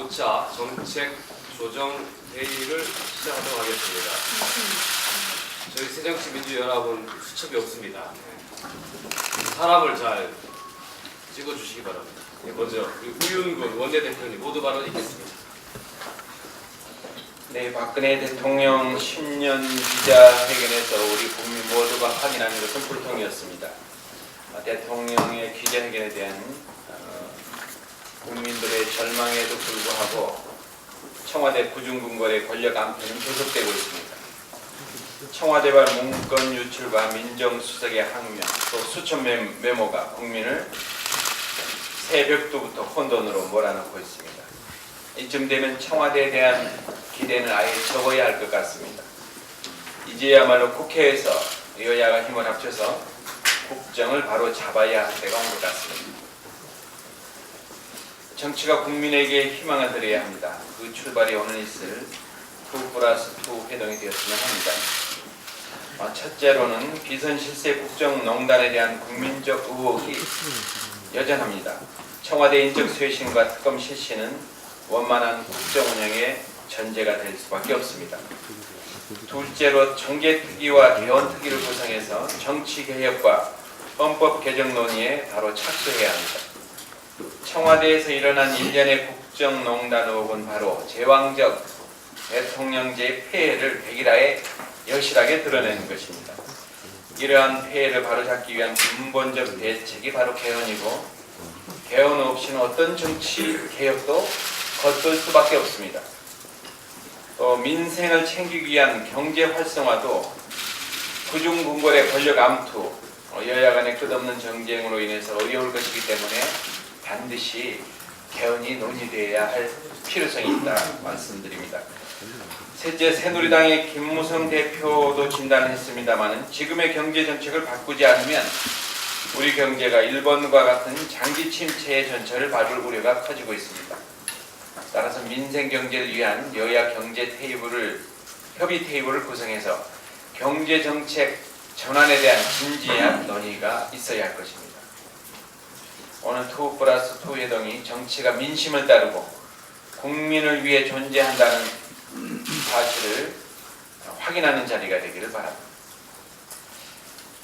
제5차 정책조정회의를 시작하도록 하겠습니다. 저희 새정치민주연합은 수첩이 없습니다. 사람을 잘 찍어주시기 바랍니다. 먼저 우윤근 원내대표님 모두 발언 있겠습니다. 네, 박근혜 대통령 10년 기자회견에서 우리 국민 모두가 확인하는 것은 불통이었습니다. 대통령의 기자회견에 대한 국민들의 절망에도 불구하고 청와대 구중궁궐의 권력 암투는 계속되고 있습니다. 청와대발 문건 유출과 민정수석의 항명, 또 수천 메모가 국민을 새벽도부터 혼돈으로 몰아넣고 있습니다. 이쯤 되면 청와대에 대한 기대는 아예 접어야 할 것 같습니다. 이제야말로 국회에서 여야가 힘을 합쳐서 국정을 바로 잡아야 할 때가 온 것 같습니다. 정치가 국민에게 희망을 드려야 합니다. 그 출발이 오늘 있을 2+2 회동이 되었으면 합니다. 첫째로는 비선실세 국정농단에 대한 국민적 의혹이 여전합니다. 청와대 인적 쇄신과 특검 실시는 원만한 국정 운영의 전제가 될 수밖에 없습니다. 둘째로 정계특위와 개헌특위를 구성해서 정치개혁과 헌법 개정 논의에 바로 착수해야 합니다. 청와대에서 일어난 일련의 국정농단 의혹은 바로 제왕적 대통령제의 폐해를 백일하에 여실하게 드러내는 것입니다. 이러한 폐해를 바로잡기 위한 근본적 대책이 바로 개헌이고, 개헌 없이는 어떤 정치 개혁도 겉돌 수밖에 없습니다. 또 민생을 챙기기 위한 경제 활성화도 구중궁궐의 권력 암투, 여야 간의 끝없는 정쟁으로 인해서 어려울 것이기 때문에 반드시 개헌이 논의되어야 할 필요성이 있다 말씀드립니다. 셋째, 새누리당의 김무성 대표도 진단했습니다만 지금의 경제 정책을 바꾸지 않으면 우리 경제가 일본과 같은 장기 침체의 전철을 밟을 우려가 커지고 있습니다. 따라서 민생 경제를 위한 여야 경제 협의 테이블을 구성해서 경제 정책 전환에 대한 진지한 논의가 있어야 할 것입니다. 오늘 2+2 회동이 정치가 민심을 따르고 국민을 위해 존재한다는 사실을 확인하는 자리가 되기를 바랍니다.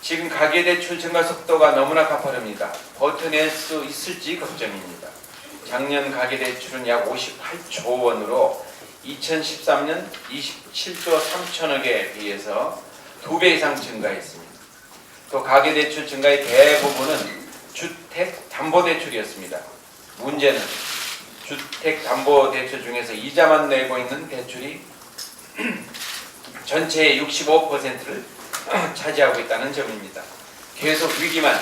지금 가계대출 증가 속도가 너무나 가파릅니다. 버텨낼 수 있을지 걱정입니다. 작년 가계대출은 약 58조 원으로 2013년 27조 3천억에 비해서 2배 이상 증가했습니다. 또 가계대출 증가의 대부분은 주택담보대출이었습니다. 문제는 주택담보대출 중에서 이자만 내고 있는 대출이 전체의 65%를 차지하고 있다는 점입니다. 계속 위기만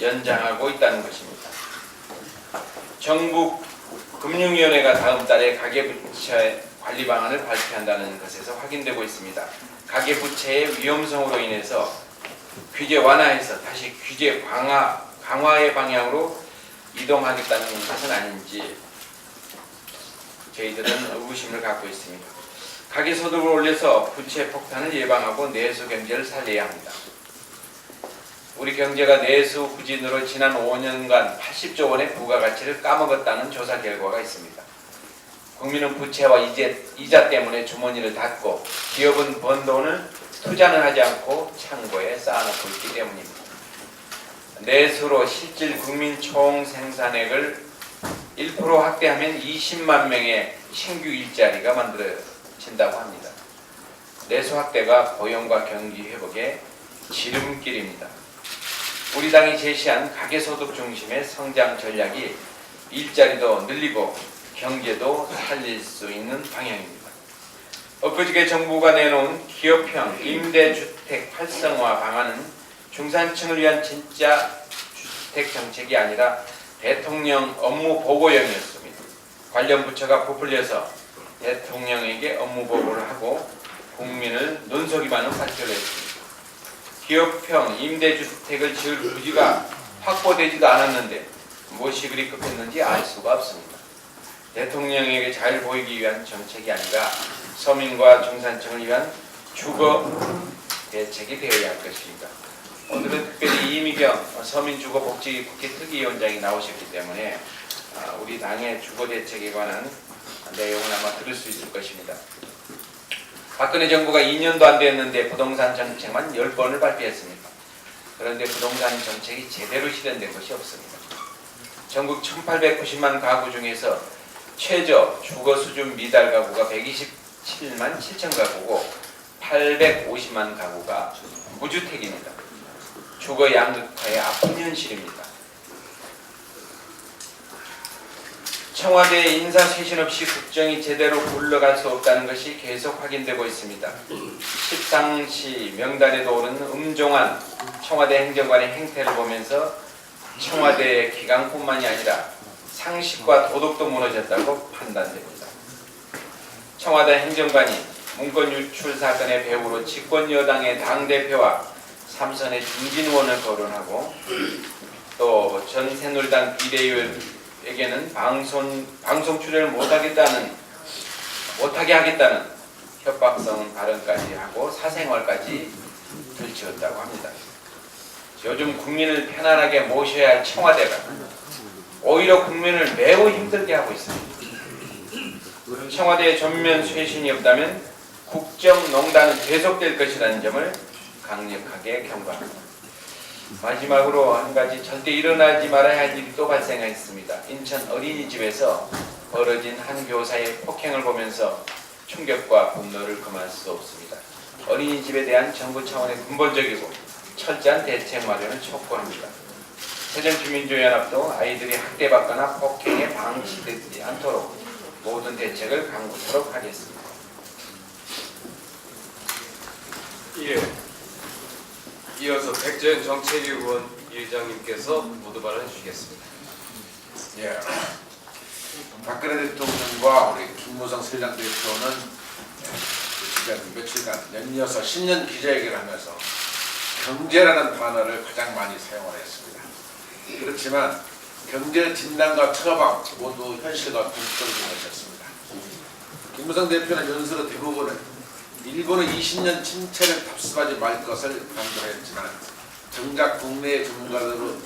연장하고 있다는 것입니다. 정부 금융위원회가 다음 달에 가계부채 관리 방안을 발표한다는 것에서 확인되고 있습니다. 가계부채의 위험성으로 인해서 규제 완화해서 다시 규제 강화의 방향으로 이동하겠다는 것은 아닌지 저희들은 의구심을 갖고 있습니다. 가계소득을 올려서 부채 폭탄을 예방하고 내수 경제를 살려야 합니다. 우리 경제가 내수 부진으로 지난 5년간 80조 원의 부가가치를 까먹었다는 조사 결과가 있습니다. 국민은 부채와 이자 때문에 주머니를 닫고 기업은 번 돈을 투자는 하지 않고 창고에 쌓아놓고 있기 때문입니다. 내수로 실질 국민 총 생산액을 1% 확대하면 20만 명의 신규 일자리가 만들어진다고 합니다. 내수 확대가 고용과 경기 회복의 지름길입니다. 우리 당이 제시한 가계소득 중심의 성장 전략이 일자리도 늘리고 경제도 살릴 수 있는 방향입니다. 엊그저께 정부가 내놓은 기업형 임대주택 활성화 방안은 중산층을 위한 진짜 주택 정책이 아니라 대통령 업무 보고형이었습니다. 관련 부처가 부풀려서 대통령에게 업무 보고를 하고 국민을 눈속임하는 발표를 했습니다. 기업형 임대주택을 지을 부지가 확보되지도 않았는데 무엇이 그리 급했는지 알 수가 없습니다. 대통령에게 잘 보이기 위한 정책이 아니라 서민과 중산층을 위한 주거 대책이 되어야 할 것입니다. 오늘은 특별히 이미경 서민주거복지국회 특위위원장이 나오셨기 때문에 우리 당의 주거대책에 관한 내용을 아마 들을 수 있을 것입니다. 박근혜 정부가 2년도 안 됐는데 부동산 정책만 10번을 발표했습니다. 그런데 부동산 정책이 제대로 실현된 것이 없습니다. 전국 1890만 가구 중에서 최저 주거 수준 미달 가구가 127만 7천 가구고 850만 가구가 무주택입니다. 주거 양극화의 아픈 현실입니다. 청와대 인사 쇄신 없이 국정이 제대로 굴러갈 수 없다는 것이 계속 확인되고 있습니다. 십상시 명단에도 오른 음종한 청와대 행정관의 행태를 보면서 청와대 기강뿐만이 아니라 상식과 도덕도 무너졌다고 판단됩니다. 청와대 행정관이 문건 유출 사건의 배후로 집권 여당의 당대표와 삼선의 중진 의원을 거론하고 또 전 새누리당 비대위원에게는 방송 출연을 못하게 하겠다는 협박성 발언까지 하고 사생활까지 들추었다고 합니다. 요즘 국민을 편안하게 모셔야 할 청와대가 오히려 국민을 매우 힘들게 하고 있습니다. 청와대의 전면 쇄신이 없다면 국정농단은 계속될 것이라는 점을 강력하게 경고합니다. 마지막으로 한 가지 절대 일어나지 말아야 할 일이 또 발생했습니다. 인천 어린이집에서 벌어진 한 교사의 폭행을 보면서 충격과 분노를 금할 수 없습니다. 어린이집에 대한 정부 차원의 근본적이고 철저한 대책 마련을 촉구합니다. 새정치민주연합도 아이들이 학대받거나 폭행에 방치되지 않도록 모든 대책을 강구하도록 하겠습니다. 예. 이어서 백재현 정책위원 위원장님께서 모두 발언해 주시겠습니다. 예. 박근혜 대통령과 우리 김무성 새누리당 대표는 지난 며칠간 연이어서 신년 기자회견을 하면서 경제라는 단어를 가장 많이 사용을 했습니다. 그렇지만 경제 진단과 처방 모두 현실과 동떨어진 것이었습니다. 김무성 대표는 연설의 대부분을 일본의 20년 침체를 답습하지 말 것을 강조했지만 정작 국내의 전문가들은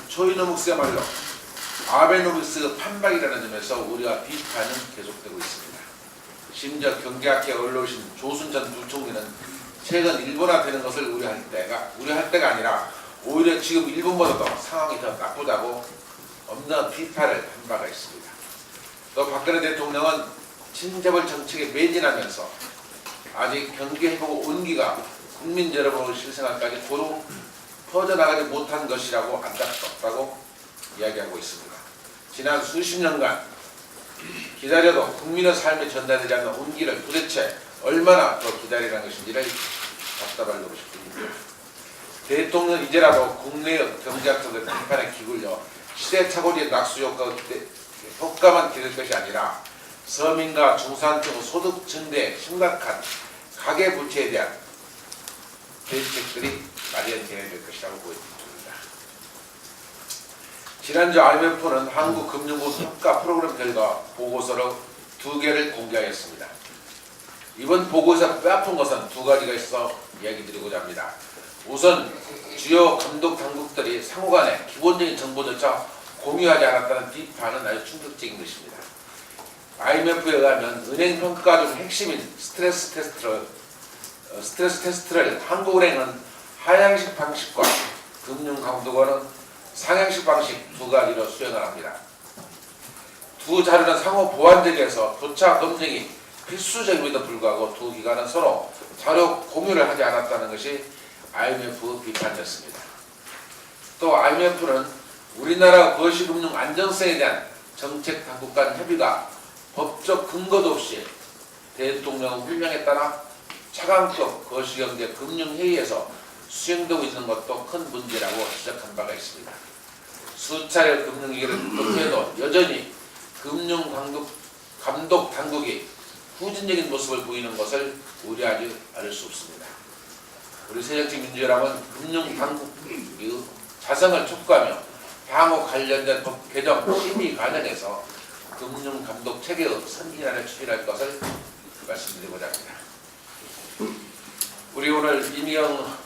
초이노믹스야말로 아베노믹스 판박이라는 점에서 우리와 비판은 계속되고 있습니다. 심지어 경제학계 언론신 조순전 부총리는 최근 일본화되는 것을 우려할 때가 아니라 오히려 지금 일본보다도 상황이 더 나쁘다고 엄중한 비판을 한 바가 있습니다. 또 박근혜 대통령은 친재벌 정책에 매진하면서 아직 경기 회복 온기가 국민 여러분의 실생활까지 고루 퍼져나가지 못한 것이라고 안타깝다고 이야기하고 있습니다. 지난 수십 년간 기다려도 국민의 삶에 전달되지 않는 온기를 도대체 얼마나 더 기다리라는 것인지를 답답하려고 싶습니다. 대통령은 이제라도 국내의 경제학자들 비판에 기울여 시대착오지의 낙수 효과만 기를 것이 아니라 서민과 중산층 소득 증대에 심각한 가계부채에 대한 대책들이 마련되어야 될 것이라고 보여집니다. 지난주 IMF는 한국금융국 평가 프로그램 결과 보고서를 2개를 공개하였습니다. 이번 보고에서 뼈아픈 것은 2가지가 있어 이야기 드리고자 합니다. 우선 주요 감독 당국들이 상호간에 기본적인 정보조차 공유하지 않았다는 비판은 아주 충격적인 것입니다. IMF에 의하면 은행 평가 중 핵심인 스트레스 테스트를 한국은행은 하향식 방식과 금융감독원은 상향식 방식 2가지로 수행을 합니다. 두 자료는 상호 보완되기위해서 교차 검증이 필수적임에도 불구하고 두 기관은 서로 자료 공유를 하지 않았다는 것이 IMF 비판이었습니다. 또 IMF는 우리나라 거시금융 안정성에 대한 정책 당국 간 협의가 법적 근거도 없이 대통령 훈령에 따라 차관급 거시경제 금융회의에서 수행되고 있는 것도 큰 문제라고 지적한 바가 있습니다. 수차례 금융위기를 극복해도 여전히 금융감독 당국이 후진적인 모습을 보이는 것을 우려하지 않을 수 없습니다. 우리 새정치민주연합은 금융당국의 자성을 촉구하며 향후 관련된 법 개정 심의 과정에서 금융감독 체계의 선진화를 추진할 것을 말씀드리고자 합니다. 우리 오늘 이미영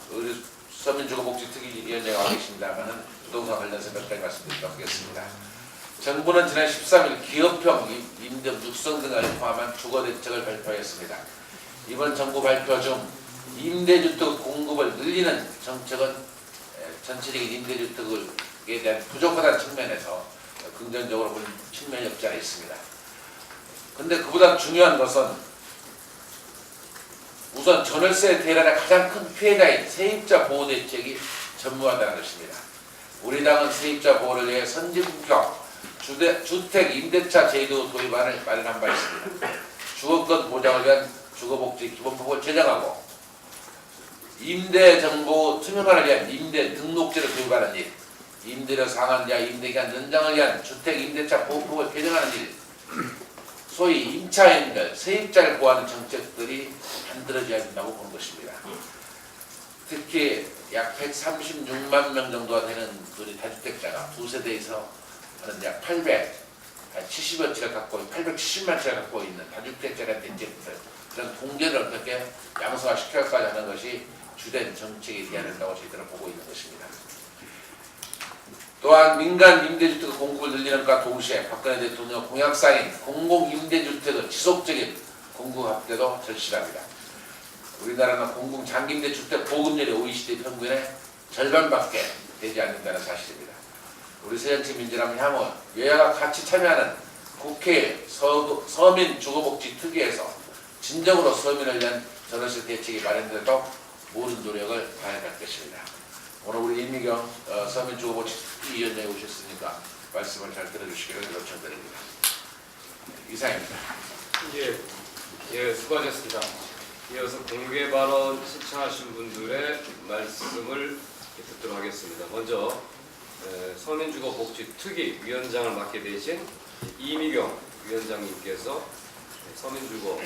서민주거복지특위위원장이 와 계십니다만 부동산 관련해서 몇 가지 말씀드리도록 하겠습니다. 정부는 지난 13일 기업형 임대 육성 등을 포함한 주거 대책을 발표하였습니다. 이번 정부 발표 중 임대주택 공급을 늘리는 정책은 전체적인 임대주택에 대한 부족하다는 측면에서 긍정적으로 본 측면이 없지 않아 있습니다. 근데 그보다 중요한 것은 우선 전월세 대란의 가장 큰 피해자인 세입자 보호 대책이 전무하다는 것입니다. 우리 당은 세입자 보호를 위해 선진국 주택 임대차 제도 도입안을 마련한 바 있습니다. 주거권 보장을 위한 주거복지 기본법을 제정하고 임대 정보 투명화를 위한 임대 등록제를 도입하는 일, 임대료 상한제와 임대기간 연장을 위한 주택 임대차 보호법을 개정하는 일, 소위 임차인들, 세입자를 보호하는 정책들이 만들어져야 된다고 보는 것입니다. 특히 약 136만 명 정도가 되는 우리 다주택자가 두 세대에서 하는 약 870여 채를 갖고 870만 채를 갖고 있는 다주택자의 대책들, 그런 통계를 어떻게 양성화시켜까지 하는 것이 주된 정책이 되어야 된다고 저희들은 보고 있는 것입니다. 또한 민간 임대주택 공급을 늘리는 것과 동시에 박근혜 대통령 공약사인 공공임대주택의 지속적인 공급 확대도 절실합니다. 우리나라는 공공장기임대주택 보급률이 OECD 평균의 절반밖에 되지 않는다는 사실입니다. 우리 새정치민주당은 향후 여야가 같이 참여하는 국회 서민주거복지특위에서 진정으로 서민을 위한 전월세 대책이 마련되도록 모든 노력을 다해야 할 것입니다. 오늘 우리 임미경 서민주거복지특위위원장이 오셨으니까 말씀을 잘 들어주시기를 요청드립니다. 이상입니다. 예, 수고하셨습니다. 이어서 공개 발언 신청하신 분들의 말씀을 듣도록 하겠습니다. 먼저 서민주거복지특위 위원장을 맡게 되신 이미경 위원장님께서 서민주거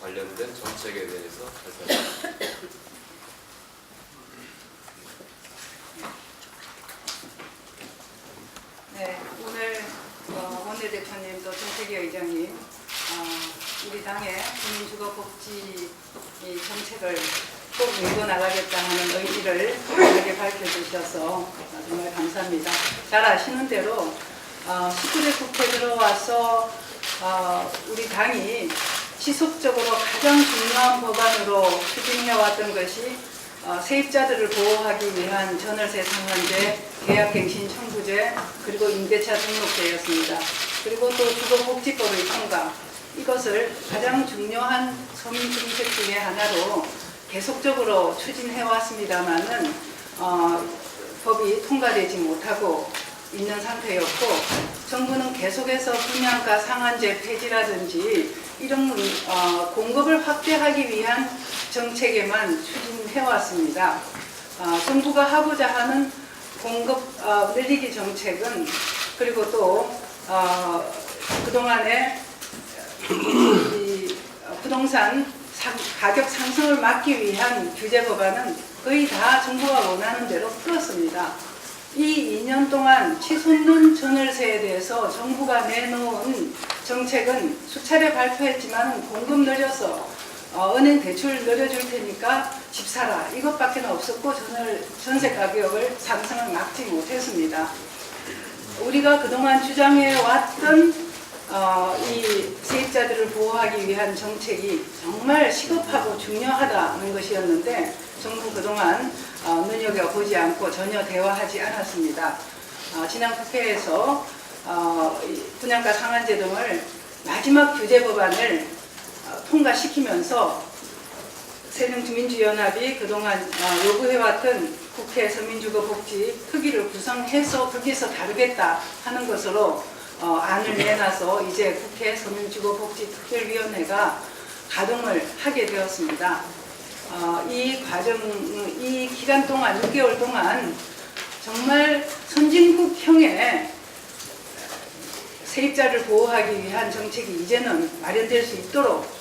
관련된 정책에 대해서 발표하십니다. 네, 오늘 원내대표님 또 정책위 의장님 우리 당의 국민주거복지 정책을 꼭 밀고 나가겠다 하는 의지를 강하게 밝혀주셔서 정말 감사합니다. 잘 아시는 대로 19대 국회 들어와서 우리 당이 지속적으로 가장 중요한 법안으로 추진해왔던 것이 세입자들을 보호하기 위한 전월세 상한제, 계약갱신 청구제, 그리고 임대차 등록제였습니다. 그리고 또 주거복지법의 통과, 이것을 가장 중요한 서민 정책 중의 하나로 계속적으로 추진해왔습니다마는 법이 통과되지 못하고 있는 상태였고, 정부는 계속해서 분양가 상한제 폐지라든지 이런 공급을 확대하기 위한 정책에만 추진해왔습니다. 정부가 하고자 하는 공급 늘리기 정책은, 그리고 또 그동안에 이 부동산 가격 상승을 막기 위한 규제 법안은 거의 다 정부가 원하는 대로 풀었습니다. 이 2년 동안 치솟는 전월세에 대해서 정부가 내놓은 정책은 수차례 발표했지만 공급 늘려서 은행 대출 늘려줄 테니까 집 사라, 이것밖에 없었고 전세 가격을 상승을 막지 못했습니다. 우리가 그동안 주장해왔던 이 세입자들을 보호하기 위한 정책이 정말 시급하고 중요하다는 것이었는데, 정부 그동안 눈여겨보지 않고 전혀 대화하지 않았습니다. 지난 국회에서 분양가 상한제 등을 마지막 규제 법안을 통과시키면서 새정치민주연합이 그동안 요구해왔던 국회 서민주거복지 특위를 구성해서 거기서 다루겠다 하는 것으로 안을 내놔서 이제 국회 서민주거복지특별위원회가 가동을 하게 되었습니다. 이 기간 동안 6개월 동안 정말 선진국형의 세입자를 보호하기 위한 정책이 이제는 마련될 수 있도록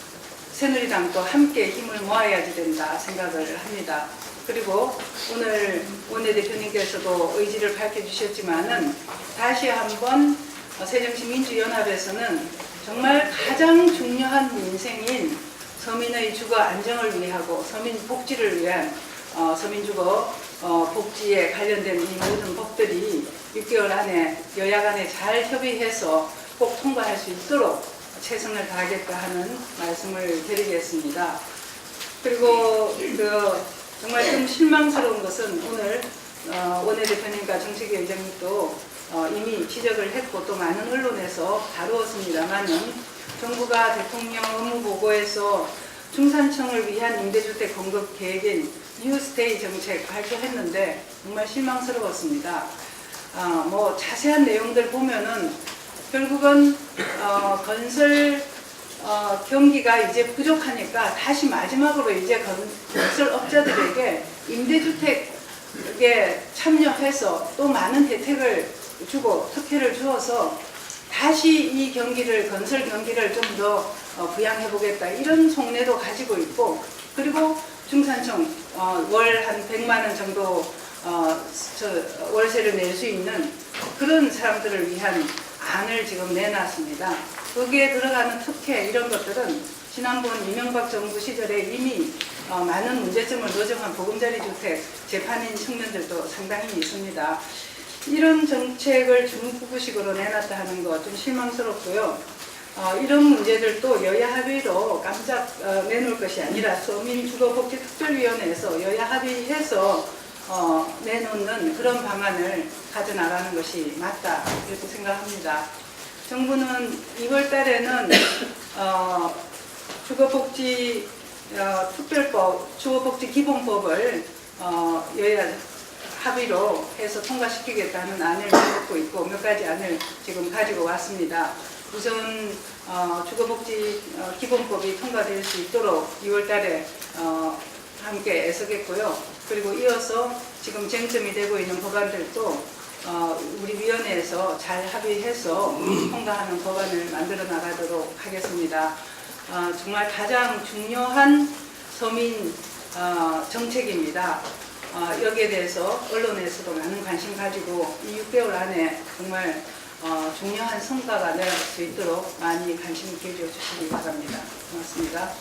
새누리당도 함께 힘을 모아야지 된다 생각을 합니다. 그리고 오늘 원내대표님께서도 의지를 밝혀주셨지만은 다시 한번 새정치민주연합에서는 정말 가장 중요한 민생인 서민의 주거 안정을 위하고 서민 복지를 위한 서민주거 복지에 관련된 이 모든 법들이 6개월 안에 여야 간에 잘 협의해서 꼭 통과할 수 있도록 최선을 다하겠다 하는 말씀을 드리겠습니다. 그리고 정말 좀 실망스러운 것은 오늘 원내대표님과 정책위 의장님도 이미 지적을 했고 또 많은 언론에서 다루었습니다만은 정부가 대통령 업무보고에서 중산층을 위한 임대주택 공급 계획인 뉴스테이 정책 발표했는데 정말 실망스러웠습니다. 뭐 자세한 내용들 보면은 결국은 건설 경기가 이제 부족하니까 다시 마지막으로 이제 건설업자들에게 임대주택에 참여해서 또 많은 혜택을 주고 특혜를 주어서 다시 이 경기를 건설 경기를 좀 더 부양해 보겠다 이런 속내도 가지고 있고 그리고 중산층 월 한 100만 원 정도 월세를 낼 수 있는 그런 사람들을 위한 안을 지금 내놨습니다. 거기에 들어가는 특혜 이런 것들은 지난번 이명박 정부 시절에 이미 많은 문제점을 노정한 보금자리 주택 재판인 측면들도 상당히 있습니다. 이런 정책을 중부구식으로 내놨다 하는 거 좀 실망스럽고요. 이런 문제들도 여야 합의로 깜짝 내놓을 것이 아니라 서민주거복지특별위원회에서 여야 합의해서 내놓는 그런 방안을 가져나가는 것이 맞다 이렇게 생각합니다. 정부는 2월 달에는 주거복지 특별법, 주거복지기본법을 여야 합의로 해서 통과시키겠다는 안을 내놓고 있고 몇 가지 안을 지금 가지고 왔습니다. 우선 주거복지 기본법이 통과될 수 있도록 2월 달에 함께 애쓰겠고요. 그리고 이어서 지금 쟁점이 되고 있는 법안들도 우리 위원회에서 잘 합의해서 통과하는 법안을 만들어 나가도록 하겠습니다. 정말 가장 중요한 서민 정책입니다. 여기에 대해서 언론에서도 많은 관심 가지고 이 6개월 안에 정말 중요한 성과가 낼 수 있도록 많이 관심 기울여 주시기 바랍니다. 고맙습니다.